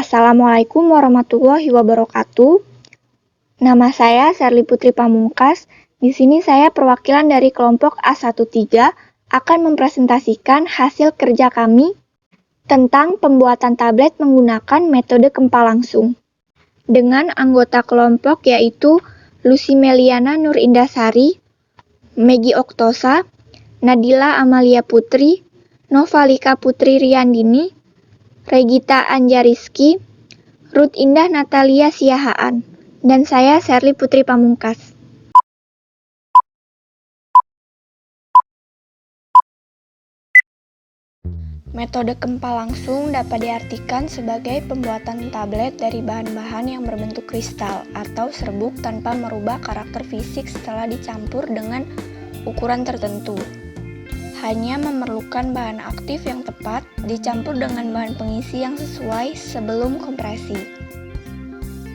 Assalamualaikum warahmatullahi wabarakatuh. Nama saya Sherly Putri Pamungkas. Di sini saya perwakilan dari kelompok A13 akan mempresentasikan hasil kerja kami tentang pembuatan tablet menggunakan metode gempa langsung. Dengan anggota kelompok yaitu Lucy Meliana Nur Indasari, Megi Oktosa, Nadila Amalia Putri, Novalika Putri Riyandini, Regita Anjariski, Ruth Indah Natalia Siahaan, dan saya Sherly Putri Pamungkas. Metode gempa langsung dapat diartikan sebagai pembuatan tablet dari bahan-bahan yang berbentuk kristal atau serbuk tanpa merubah karakter fisik setelah dicampur dengan ukuran tertentu. Hanya memerlukan bahan aktif yang tepat dicampur dengan bahan pengisi yang sesuai sebelum kompresi.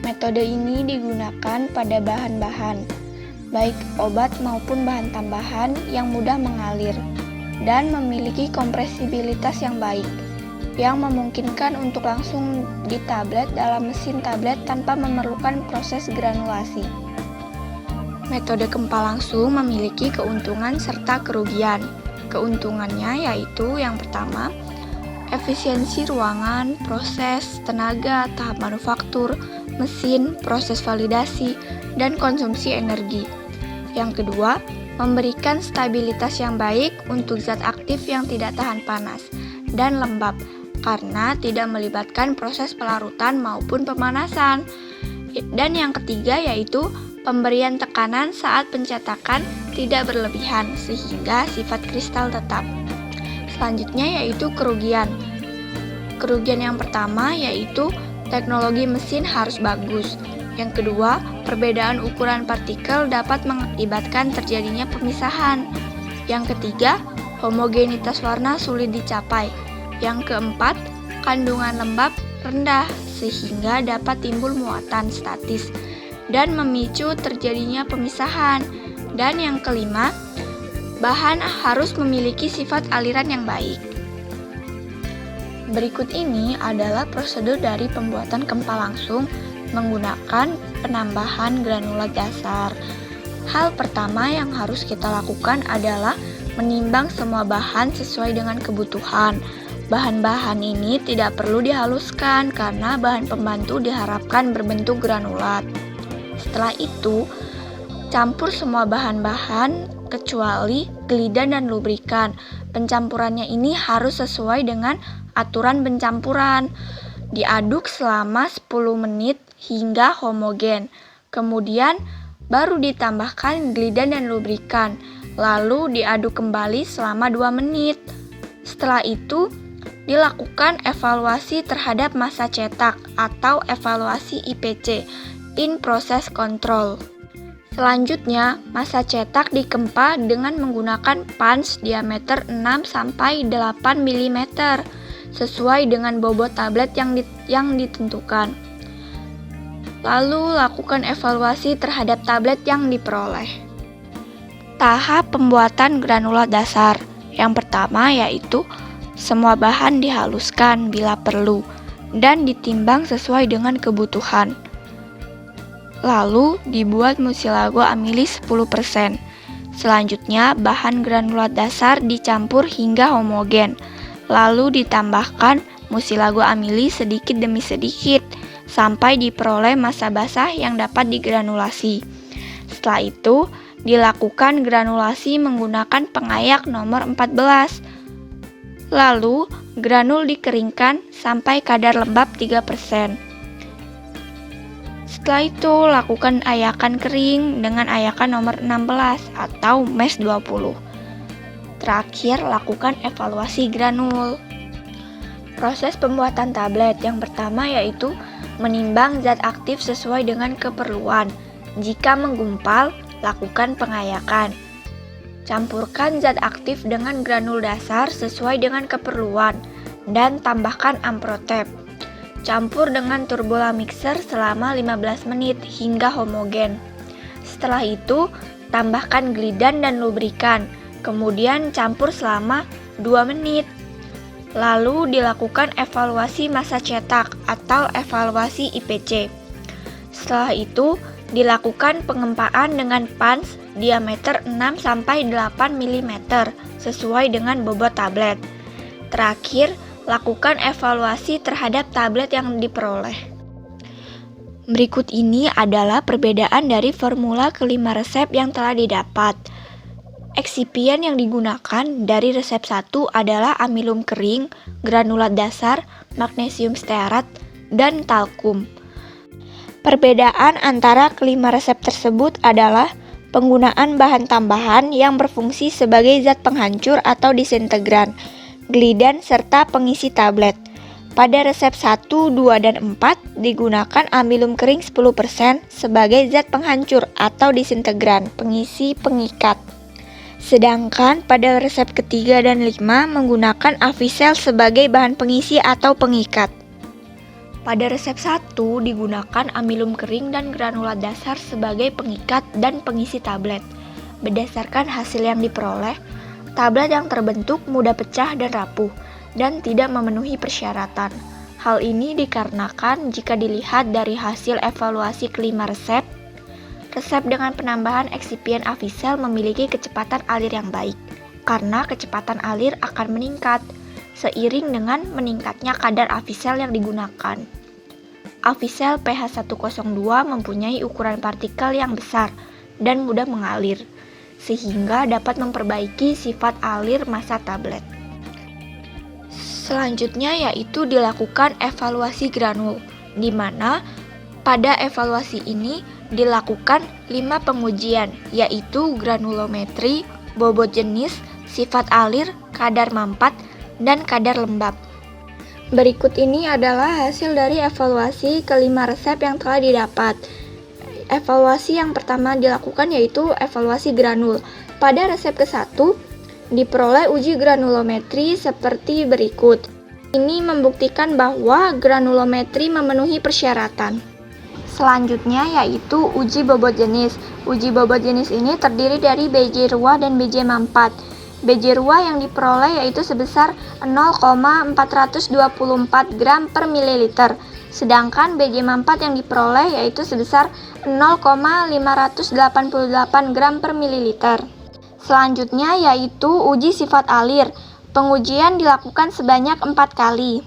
Metode ini digunakan pada bahan-bahan, baik obat maupun bahan tambahan yang mudah mengalir dan memiliki kompresibilitas yang baik, yang memungkinkan untuk langsung di tablet dalam mesin tablet tanpa memerlukan proses granulasi. Metode gempa langsung memiliki keuntungan serta kerugian. Keuntungannya yaitu yang pertama, efisiensi ruangan, proses, tenaga, tahap manufaktur, mesin, proses validasi, dan konsumsi energi. Yang kedua, memberikan stabilitas yang baik untuk zat aktif yang tidak tahan panas dan lembab karena tidak melibatkan proses pelarutan maupun pemanasan. Dan yang ketiga yaitu pemberian tekanan saat pencetakan tidak berlebihan sehingga sifat kristal tetap. Selanjutnya yaitu kerugian. Kerugian yang pertama yaitu teknologi mesin harus bagus. Yang kedua, perbedaan ukuran partikel dapat mengakibatkan terjadinya pemisahan. Yang ketiga, homogenitas warna sulit dicapai. Yang keempat, kandungan lembab rendah sehingga dapat timbul muatan statis dan memicu terjadinya pemisahan. Dan yang kelima, bahan harus memiliki sifat aliran yang baik. Berikut ini adalah prosedur dari pembuatan gempa langsung menggunakan penambahan granulat dasar. Hal pertama yang harus kita lakukan adalah menimbang semua bahan sesuai dengan kebutuhan. Bahan-bahan ini tidak perlu dihaluskan karena bahan pembantu diharapkan berbentuk granulat. Setelah itu, campur semua bahan-bahan kecuali glidan dan lubrikan. Pencampurannya ini harus sesuai dengan aturan pencampuran. Diaduk selama 10 menit hingga homogen. Kemudian baru ditambahkan glidan dan lubrikan. Lalu diaduk kembali selama 2 menit. Setelah itu, dilakukan evaluasi terhadap massa cetak atau evaluasi IPC, in process control. Selanjutnya, massa cetak digempa dengan menggunakan punch diameter 6-8 mm sesuai dengan bobot tablet yang ditentukan. Lalu lakukan evaluasi terhadap tablet yang diperoleh. Tahap pembuatan granulat dasar. Yang pertama yaitu semua bahan dihaluskan bila perlu dan ditimbang sesuai dengan kebutuhan. Lalu dibuat musilago amilis 10%. Selanjutnya bahan granulat dasar dicampur hingga homogen. Lalu ditambahkan musilago amilis sedikit demi sedikit sampai diperoleh massa basah yang dapat digranulasi. Setelah itu dilakukan granulasi menggunakan pengayak nomor 14. Lalu granul dikeringkan sampai kadar lembab 3%. Setelah itu, lakukan ayakan kering dengan ayakan nomor 16 atau MES 20. Terakhir, lakukan evaluasi granul. Proses pembuatan tablet yang pertama yaitu menimbang zat aktif sesuai dengan keperluan. Jika menggumpal, lakukan pengayakan. Campurkan zat aktif dengan granul dasar sesuai dengan keperluan dan tambahkan amprotep. Campur dengan turbola mixer selama 15 menit hingga homogen. Setelah itu, tambahkan glidan dan lubrikan. Kemudian campur selama 2 menit. Lalu dilakukan evaluasi masa cetak atau evaluasi IPC. Setelah itu, dilakukan pengempaan dengan pans diameter 6-8 mm sesuai dengan bobot tablet. Terakhir, lakukan evaluasi terhadap tablet yang diperoleh. Berikut ini adalah perbedaan dari formula kelima resep yang telah didapat. Eksipien yang digunakan dari resep 1 adalah amilum kering, granulat dasar, magnesium stearat, dan talkum. Perbedaan antara kelima resep tersebut adalah penggunaan bahan tambahan yang berfungsi sebagai zat penghancur atau disintegran, glidan, serta pengisi tablet. Pada resep 1, 2, dan 4 digunakan amilum kering 10% sebagai zat penghancur atau disintegran, pengisi, pengikat. Sedangkan pada resep ketiga dan 5 menggunakan Avisel sebagai bahan pengisi atau pengikat. Pada resep 1 digunakan amilum kering dan granulat dasar sebagai pengikat dan pengisi tablet. Berdasarkan hasil yang diperoleh, tablet yang terbentuk mudah pecah dan rapuh, dan tidak memenuhi persyaratan. Hal ini dikarenakan jika dilihat dari hasil evaluasi kelima resep dengan penambahan eksipien Avisel memiliki kecepatan alir yang baik, karena kecepatan alir akan meningkat seiring dengan meningkatnya kadar Avisel yang digunakan. Avisel pH 102 mempunyai ukuran partikel yang besar dan mudah mengalir, sehingga dapat memperbaiki sifat alir massa tablet. Selanjutnya yaitu dilakukan evaluasi granul, di mana pada evaluasi ini dilakukan 5 pengujian, yaitu granulometri, bobot jenis, sifat alir, kadar mampat, dan kadar lembab. Berikut ini adalah hasil dari evaluasi kelima resep yang telah didapat. Evaluasi yang pertama dilakukan yaitu evaluasi granul. Pada resep ke-1, diperoleh uji granulometri seperti berikut. Ini membuktikan bahwa granulometri memenuhi persyaratan. Selanjutnya yaitu uji bobot jenis. Uji bobot jenis ini terdiri dari BJ-RUA dan BJ-MAMPAT. BJ-RUA yang diperoleh yaitu sebesar 0,424 gram per mililiter. Sedangkan BJ-MAMPAT yang diperoleh yaitu sebesar 0,588 gram per mililiter. Selanjutnya yaitu uji sifat alir. Pengujian dilakukan sebanyak 4 kali.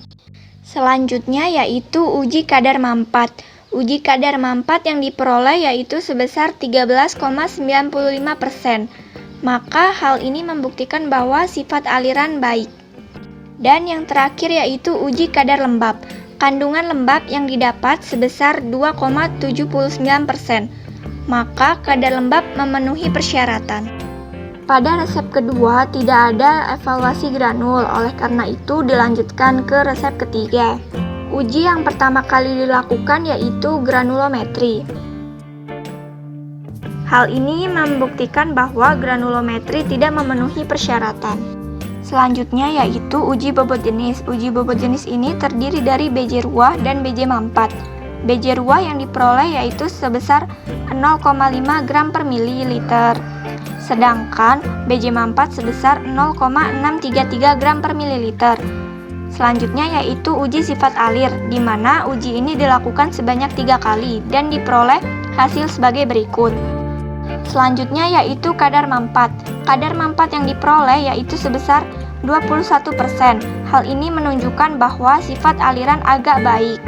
Selanjutnya yaitu uji kadar mampat. Uji kadar mampat yang diperoleh yaitu sebesar 13,95%. Maka hal ini membuktikan bahwa sifat aliran baik. Dan yang terakhir yaitu uji kadar lembab. Kandungan lembab yang didapat sebesar 2,79%. Maka kadar lembab memenuhi persyaratan. Pada resep kedua tidak ada evaluasi granul, oleh karena itu dilanjutkan ke resep ketiga. Uji yang pertama kali dilakukan yaitu granulometri. Hal ini membuktikan bahwa granulometri tidak memenuhi persyaratan. Selanjutnya yaitu uji bobot jenis. Uji bobot jenis ini terdiri dari BJ-RUA dan BJ-MAMPAT. BJ-RUA yang diperoleh yaitu sebesar 0,5 gram per mililiter. Sedangkan BJ-MAMPAT sebesar 0,633 gram per mililiter. Selanjutnya yaitu uji sifat alir, di mana uji ini dilakukan sebanyak 3 kali dan diperoleh hasil sebagai berikut. Selanjutnya yaitu kadar mampat. Kadar mampat yang diperoleh yaitu sebesar 21%. Hal ini menunjukkan bahwa sifat aliran agak baik.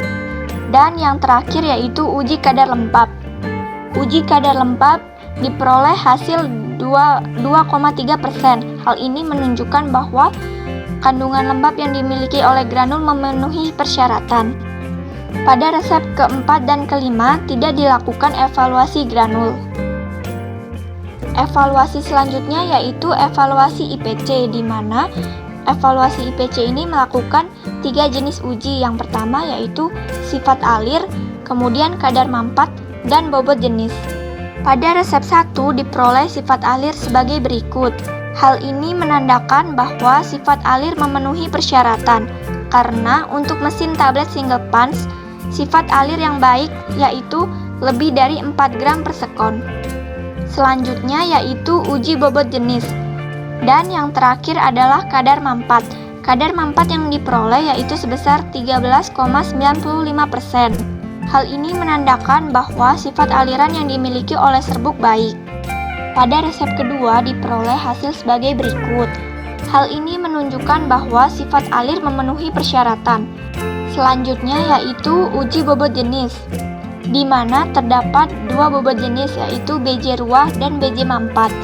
Dan yang terakhir yaitu uji kadar lembab. Uji kadar lembab diperoleh hasil 2,3%. Hal ini menunjukkan bahwa kandungan lembab yang dimiliki oleh granul memenuhi persyaratan. Pada resep keempat dan kelima tidak dilakukan evaluasi granul. Evaluasi selanjutnya yaitu evaluasi IPC, di mana evaluasi IPC ini melakukan 3 jenis uji. Yang pertama yaitu sifat alir, kemudian kadar mampat, dan bobot jenis. Pada resep 1 diperoleh sifat alir sebagai berikut. Hal ini menandakan bahwa sifat alir memenuhi persyaratan, karena untuk mesin tablet single pans, sifat alir yang baik yaitu lebih dari 4 gram per sekon. Selanjutnya yaitu uji bobot jenis. Dan yang terakhir adalah kadar mampat. Kadar manfaat yang diperoleh yaitu sebesar 13,95%. Hal ini menandakan bahwa sifat aliran yang dimiliki oleh serbuk baik. Pada resep kedua diperoleh hasil sebagai berikut. Hal ini menunjukkan bahwa sifat alir memenuhi persyaratan. Selanjutnya yaitu uji bobot jenis, di mana terdapat dua bobot jenis yaitu BJ ruah dan BJ mampat.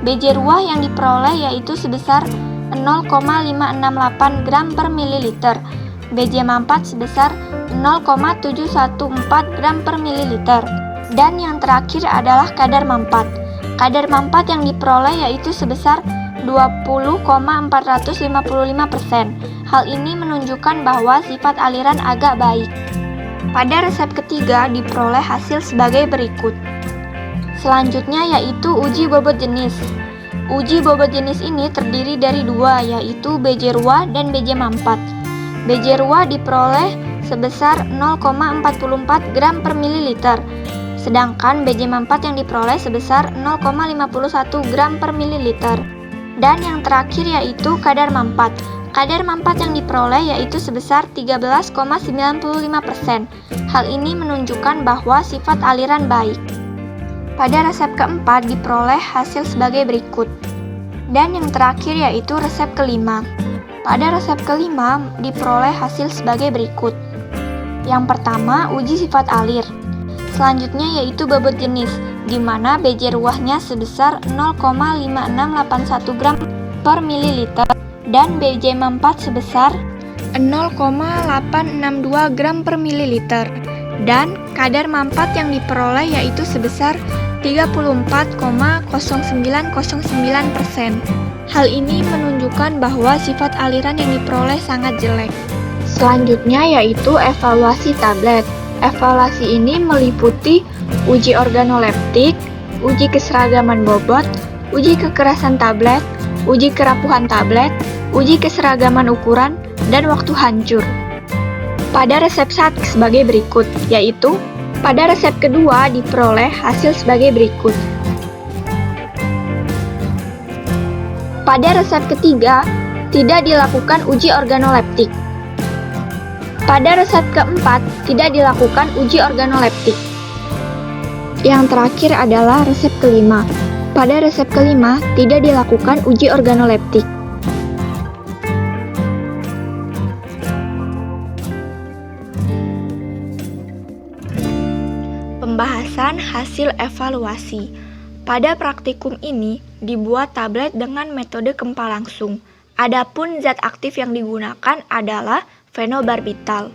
BJ ruah yang diperoleh yaitu sebesar 0,568 gram per mililiter, BJ mampat sebesar 0,714 gram per mililiter, dan yang terakhir adalah kadar mampat. Kadar mampat yang diperoleh yaitu sebesar 20,455%. Hal ini menunjukkan bahwa sifat aliran agak baik. Pada resep ketiga diperoleh hasil sebagai berikut. Selanjutnya yaitu uji bobot jenis. Uji bobot jenis ini terdiri dari dua, yaitu BJ ruah dan BJ mampat. BJ ruah diperoleh sebesar 0,44 gram per mililiter, sedangkan BJ mampat yang diperoleh sebesar 0,51 gram per mililiter. Dan yang terakhir yaitu kadar mampat. Kadar mampat yang diperoleh yaitu sebesar 13,95%. Hal ini menunjukkan bahwa sifat aliran baik. Pada resep keempat diperoleh hasil sebagai berikut. Dan yang terakhir yaitu resep kelima. Pada resep kelima diperoleh hasil sebagai berikut. Yang pertama, uji sifat alir. Selanjutnya yaitu bobot jenis, di mana BJ ruahnya sebesar 0,5681 gram per mililiter dan BJ mampat sebesar 0,862 gram per mililiter, dan kadar mampat yang diperoleh yaitu sebesar 34,0909%. Hal ini menunjukkan bahwa sifat aliran yang diperoleh sangat jelek. Selanjutnya yaitu evaluasi tablet. Evaluasi ini meliputi uji organoleptik, uji keseragaman bobot, uji kekerasan tablet, uji kerapuhan tablet, uji keseragaman ukuran, dan waktu hancur. Pada resep 1 sebagai berikut, yaitu pada resep kedua diperoleh hasil sebagai berikut. Pada resep ketiga, tidak dilakukan uji organoleptik. Pada resep keempat, tidak dilakukan uji organoleptik. Yang terakhir adalah resep kelima. Pada resep kelima, tidak dilakukan uji organoleptik. Pembahasan hasil evaluasi. Pada praktikum ini dibuat tablet dengan metode kempa langsung. Adapun zat aktif yang digunakan adalah fenobarbital.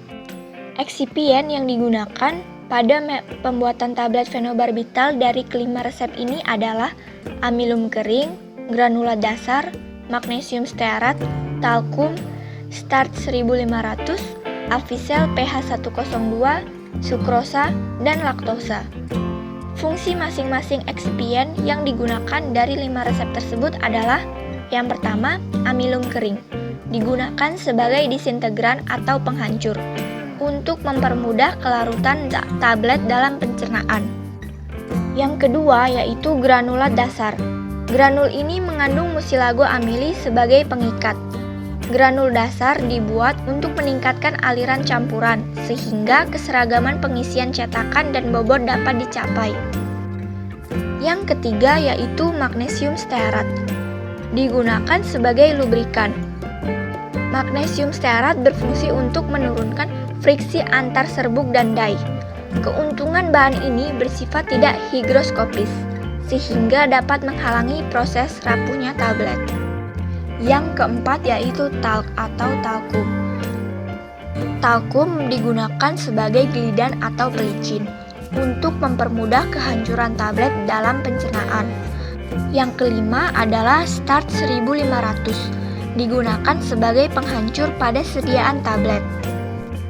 Eksipien yang digunakan pada pembuatan tablet fenobarbital dari kelima resep ini adalah amilum kering, granula dasar, magnesium stearat, talkum, starch 1500, Avisel pH 102, sukrosa, dan laktosa. Fungsi masing-masing eksipien yang digunakan dari 5 resep tersebut adalah: yang pertama, amilum kering, digunakan sebagai disintegran atau penghancur untuk mempermudah kelarutan tablet dalam pencernaan. Yang kedua yaitu granula dasar. Granul ini mengandung musilago amili sebagai pengikat. Granul dasar dibuat untuk meningkatkan aliran campuran, sehingga keseragaman pengisian cetakan dan bobot dapat dicapai. Yang ketiga yaitu magnesium stearat, digunakan sebagai lubrikan. Magnesium stearat berfungsi untuk menurunkan friksi antar serbuk dan dai. Keuntungan bahan ini bersifat tidak higroskopis, sehingga dapat menghalangi proses rapuhnya tablet. Yang keempat yaitu talc atau talkum. Talkum digunakan sebagai glidan atau pelicin untuk mempermudah kehancuran tablet dalam pencernaan. Yang kelima adalah starch 1500, digunakan sebagai penghancur pada sediaan tablet.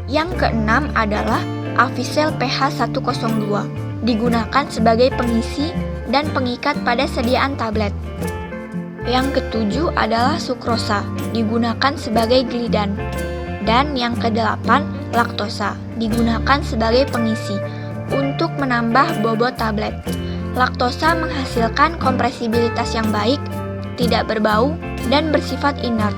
Yang keenam adalah Avisel pH 102, digunakan sebagai pengisi dan pengikat pada sediaan tablet. Yang ketujuh adalah sukrosa, digunakan sebagai glidan. Dan yang kedelapan, laktosa, digunakan sebagai pengisi untuk menambah bobot tablet. Laktosa menghasilkan kompresibilitas yang baik, tidak berbau, dan bersifat inert.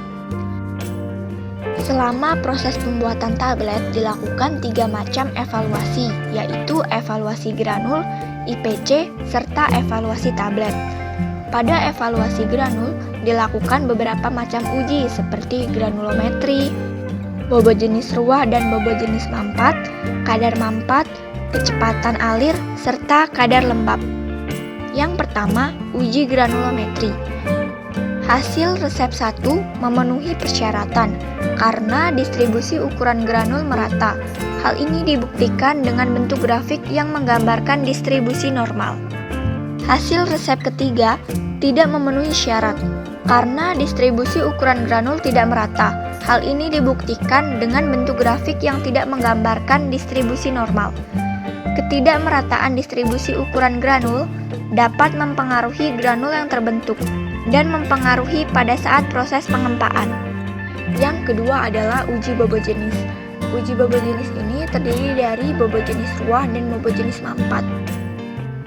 Selama proses pembuatan tablet dilakukan 3 macam evaluasi, yaitu evaluasi granul, IPC, serta evaluasi tablet. Pada evaluasi granul dilakukan beberapa macam uji seperti granulometri, bobot jenis ruah dan bobot jenis mampat, kadar mampat, kecepatan alir, serta kadar lembab. Yang pertama, uji granulometri. Hasil resep 1 memenuhi persyaratan karena distribusi ukuran granul merata. Hal ini dibuktikan dengan bentuk grafik yang menggambarkan distribusi normal. Hasil resep ketiga tidak memenuhi syarat karena distribusi ukuran granul tidak merata. Hal ini dibuktikan dengan bentuk grafik yang tidak menggambarkan distribusi normal. Ketidakmerataan distribusi ukuran granul dapat mempengaruhi granul yang terbentuk dan mempengaruhi pada saat proses pengempaan. Yang kedua adalah uji bobot jenis. Uji bobot jenis ini terdiri dari bobot jenis ruah dan bobot jenis mampat.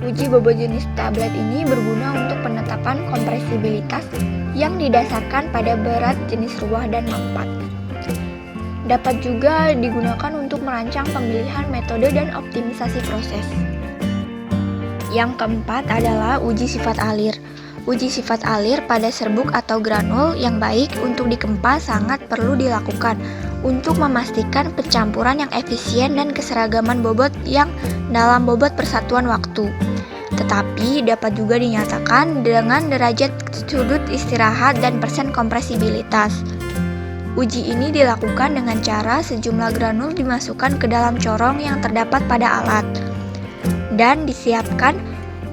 Uji bobot jenis tablet ini berguna untuk penetapan kompresibilitas yang didasarkan pada berat jenis ruah dan mampat. Dapat juga digunakan untuk merancang pemilihan metode dan optimisasi proses. Yang keempat adalah uji sifat alir. Uji sifat alir pada serbuk atau granul yang baik untuk dikempa sangat perlu dilakukan untuk memastikan pencampuran yang efisien dan keseragaman bobot yang dalam bobot persatuan waktu. Tetapi dapat juga dinyatakan dengan derajat sudut istirahat dan persen kompresibilitas. Uji ini dilakukan dengan cara sejumlah granul dimasukkan ke dalam corong yang terdapat pada alat dan disiapkan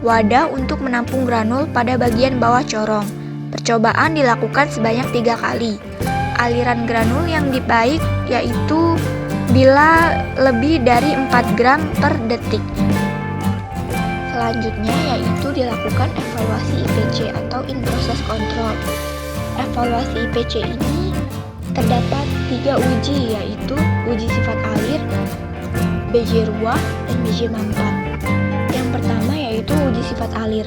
wadah untuk menampung granul pada bagian bawah corong. Percobaan dilakukan sebanyak 3 kali. Aliran granul yang baik yaitu bila lebih dari 4 gram per detik. Selanjutnya yaitu dilakukan evaluasi IPC atau in-process control. Evaluasi IPC ini terdapat 3 uji, yaitu uji sifat alir, BJ ruah, dan BJ mampat. Yang pertama yaitu uji sifat alir.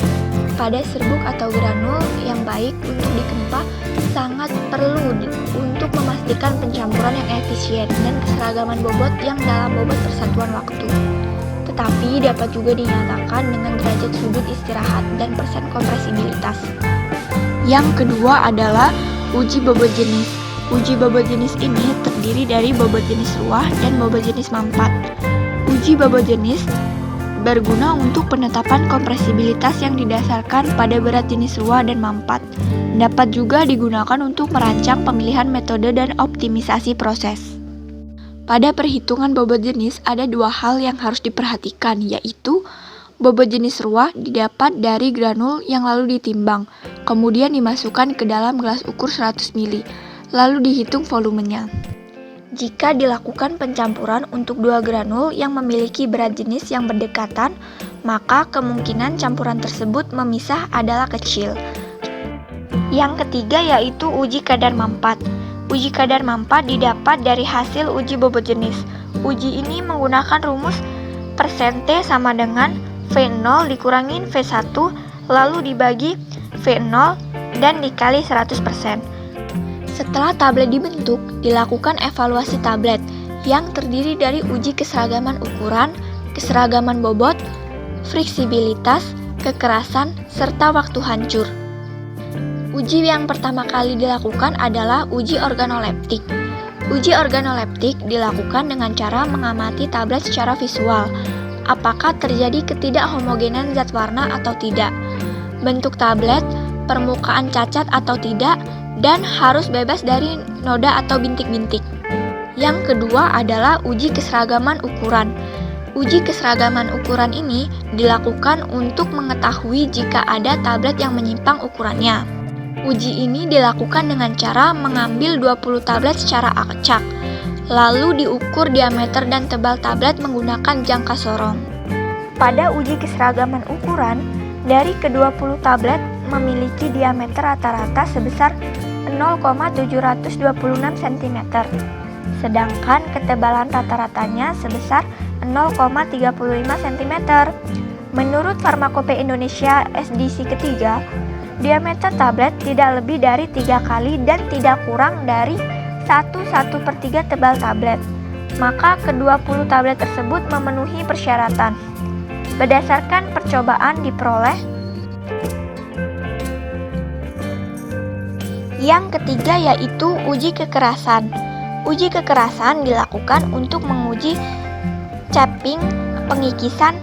Pada serbuk atau granul yang baik untuk dikempa sangat perlu untuk memastikan pencampuran yang efisien dan keseragaman bobot yang dalam bobot persatuan waktu. Tetapi dapat juga dinyatakan dengan derajat sudut istirahat dan persen kompresibilitas. Yang kedua adalah uji bobot jenis. Uji bobot jenis ini terdiri dari bobot jenis ruah dan bobot jenis mampat. Uji bobot jenis berguna untuk penetapan kompresibilitas yang didasarkan pada berat jenis ruah dan mampat. Dapat juga digunakan untuk merancang pemilihan metode dan optimisasi proses. Pada perhitungan bobot jenis ada 2 hal yang harus diperhatikan, yaitu bobot jenis ruah didapat dari granul yang lalu ditimbang, kemudian dimasukkan ke dalam gelas ukur 100 ml, lalu dihitung volumenya. Jika dilakukan pencampuran untuk 2 granul yang memiliki berat jenis yang berdekatan, maka kemungkinan campuran tersebut memisah adalah kecil. Yang ketiga yaitu uji kadar mampat. Uji kadar mampat didapat dari hasil uji bobot jenis. Uji ini menggunakan rumus persen T sama dengan V0 dikurangin V1 lalu dibagi V0 dan dikali 100%. Setelah tablet dibentuk, dilakukan evaluasi tablet yang terdiri dari uji keseragaman ukuran, keseragaman bobot, fleksibilitas, kekerasan, serta waktu hancur. Uji yang pertama kali dilakukan adalah uji organoleptik. Uji organoleptik dilakukan dengan cara mengamati tablet secara visual. Apakah terjadi ketidakhomogenan zat warna atau tidak, bentuk tablet, permukaan cacat atau tidak, dan harus bebas dari noda atau bintik-bintik. Yang kedua adalah uji keseragaman ukuran. Uji keseragaman ukuran ini dilakukan untuk mengetahui jika ada tablet yang menyimpang ukurannya. Uji ini dilakukan dengan cara mengambil 20 tablet secara acak, lalu diukur diameter dan tebal tablet menggunakan jangka sorong. Pada uji keseragaman ukuran, dari ke-20 tablet memiliki diameter rata-rata sebesar 0,726 cm, sedangkan ketebalan rata-ratanya sebesar 0,35 cm. Menurut Farmakope Indonesia SDC ketiga, diameter tablet tidak lebih dari 3 kali dan tidak kurang dari 1/1/3 tebal tablet. Maka ke-20 tablet tersebut memenuhi persyaratan. Berdasarkan percobaan diperoleh. Yang ketiga yaitu uji kekerasan. Uji kekerasan dilakukan untuk menguji capping, pengikisan,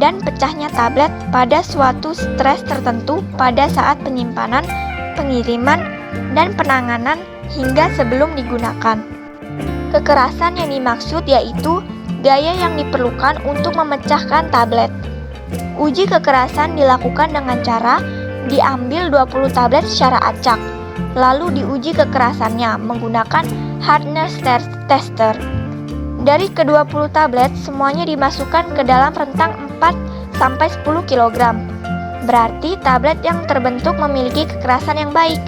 dan pecahnya tablet pada suatu stres tertentu pada saat penyimpanan, pengiriman, dan penanganan hingga sebelum digunakan. Kekerasan yang dimaksud yaitu gaya yang diperlukan untuk memecahkan tablet. Uji kekerasan dilakukan dengan cara diambil 20 tablet secara acak, lalu diuji kekerasannya menggunakan hardness tester. Dari ke-20 tablet, semuanya dimasukkan ke dalam rentang 4-10 kg. Berarti tablet yang terbentuk memiliki kekerasan yang baik.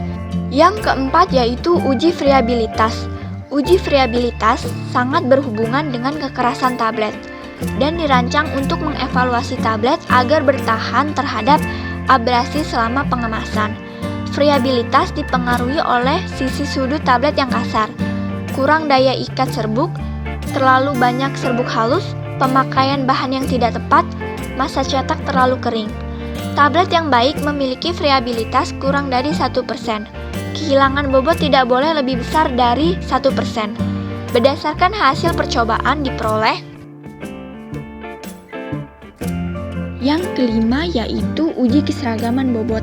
Yang keempat yaitu uji friabilitas. Uji friabilitas sangat berhubungan dengan kekerasan tablet dan dirancang untuk mengevaluasi tablet agar bertahan terhadap abrasi selama pengemasan. Friabilitas dipengaruhi oleh sisi sudut tablet yang kasar, kurang daya ikat serbuk, terlalu banyak serbuk halus, pemakaian bahan yang tidak tepat, masa cetak terlalu kering. Tablet yang baik memiliki friabilitas kurang dari 1%. Kehilangan bobot tidak boleh lebih besar dari 1%. Berdasarkan hasil percobaan diperoleh. Yang kelima yaitu uji keseragaman bobot.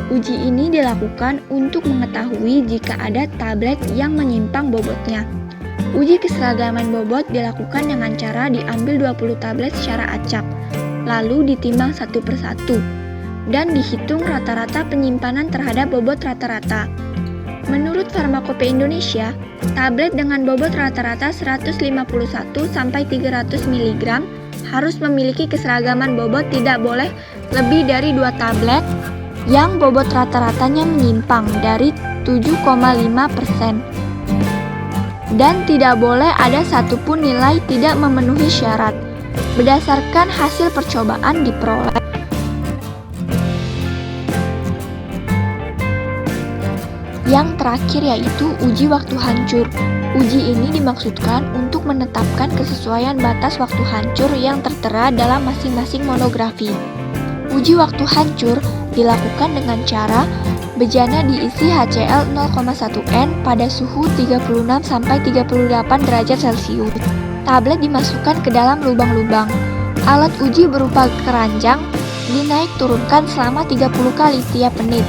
Uji ini dilakukan untuk mengetahui jika ada tablet yang menyimpang bobotnya. Uji keseragaman bobot dilakukan dengan cara diambil 20 tablet secara acak, lalu ditimbang satu persatu, dan dihitung rata-rata penyimpanan terhadap bobot rata-rata. Menurut Farmakope Indonesia, tablet dengan bobot rata-rata 151-300 mg harus memiliki keseragaman bobot tidak boleh lebih dari 2 tablet yang bobot rata-ratanya menyimpang dari 7,5%. Dan tidak boleh ada satupun nilai tidak memenuhi syarat. Berdasarkan hasil percobaan diperoleh. Yang terakhir yaitu uji waktu hancur. Uji ini dimaksudkan untuk menetapkan kesesuaian batas waktu hancur yang tertera dalam masing-masing monografi. Uji waktu hancur dilakukan dengan cara bejana diisi HCl 0,1 N pada suhu 36-38 derajat Celcius. Tablet dimasukkan ke dalam lubang-lubang. Alat uji berupa keranjang dinaik turunkan selama 30 kali tiap menit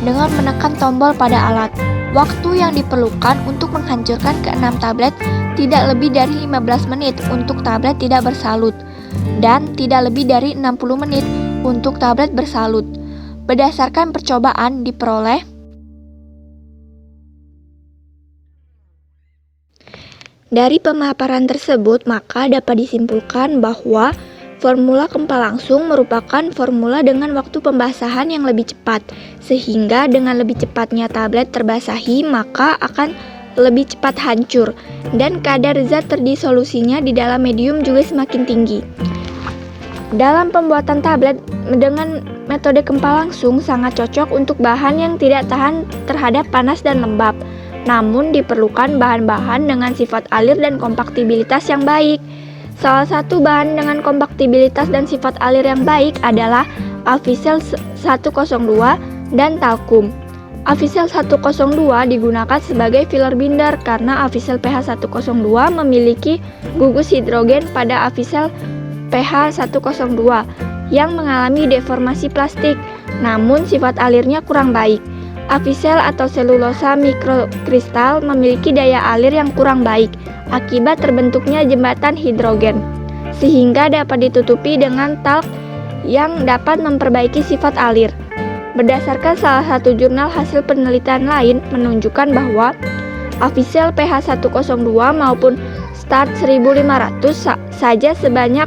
dengan menekan tombol pada alat. Waktu yang diperlukan untuk menghancurkan ke-6 tablet tidak lebih dari 15 menit untuk tablet tidak bersalut dan tidak lebih dari 60 menit untuk tablet bersalut. Berdasarkan percobaan diperoleh. Dari pemaparan tersebut, maka dapat disimpulkan bahwa formula kempal langsung merupakan formula dengan waktu pembasahan yang lebih cepat, sehingga dengan lebih cepatnya tablet terbasahi, maka akan lebih cepat hancur, dan kadar zat terdisolusinya di dalam medium juga semakin tinggi. Dalam pembuatan tablet dengan metode kempal langsung sangat cocok untuk bahan yang tidak tahan terhadap panas dan lembab. Namun diperlukan bahan-bahan dengan sifat alir dan kompaktibilitas yang baik. Salah satu bahan dengan kompaktibilitas dan sifat alir yang baik adalah Avicel 102 dan talkum. Avicel 102 digunakan sebagai filler binder karena Avicel pH 102 memiliki gugus hidrogen pada Avicel pH 102 yang mengalami deformasi plastik, namun sifat alirnya kurang baik. Avicel atau selulosa mikrokristal memiliki daya alir yang kurang baik akibat terbentuknya jembatan hidrogen, sehingga dapat ditutupi dengan talk yang dapat memperbaiki sifat alir. Berdasarkan salah satu jurnal, hasil penelitian lain menunjukkan bahwa Avicel pH 102 maupun Start 1500 saja sebanyak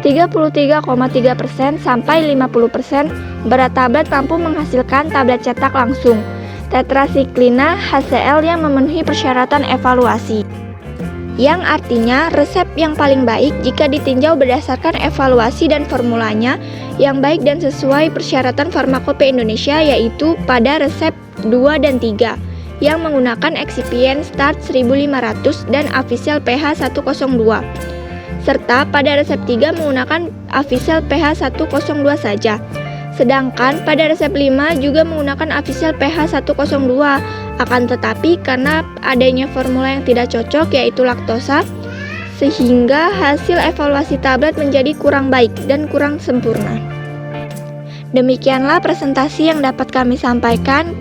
33,3% sampai 50% berat tablet mampu menghasilkan tablet cetak langsung tetrasiklina HCl yang memenuhi persyaratan evaluasi. Yang artinya resep yang paling baik jika ditinjau berdasarkan evaluasi dan formulanya yang baik dan sesuai persyaratan Farmakope Indonesia yaitu pada resep 2 dan 3, yang menggunakan excipient start 1500 dan avisel pH 102. Serta pada resep 3 menggunakan avisel pH 102 saja. Sedangkan pada resep 5 juga menggunakan avisel pH 102. Akan tetapi karena adanya formula yang tidak cocok yaitu laktosa, sehingga hasil evaluasi tablet menjadi kurang baik dan kurang sempurna. Demikianlah presentasi yang dapat kami sampaikan.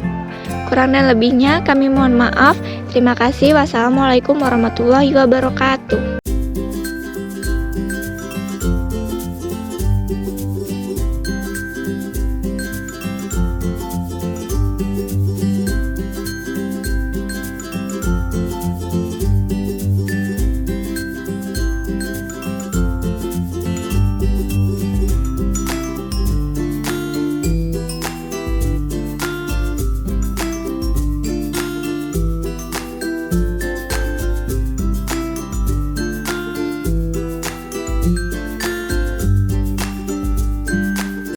Kurang dan lebihnya kami mohon maaf. Terima kasih. Wassalamualaikum warahmatullahi wabarakatuh.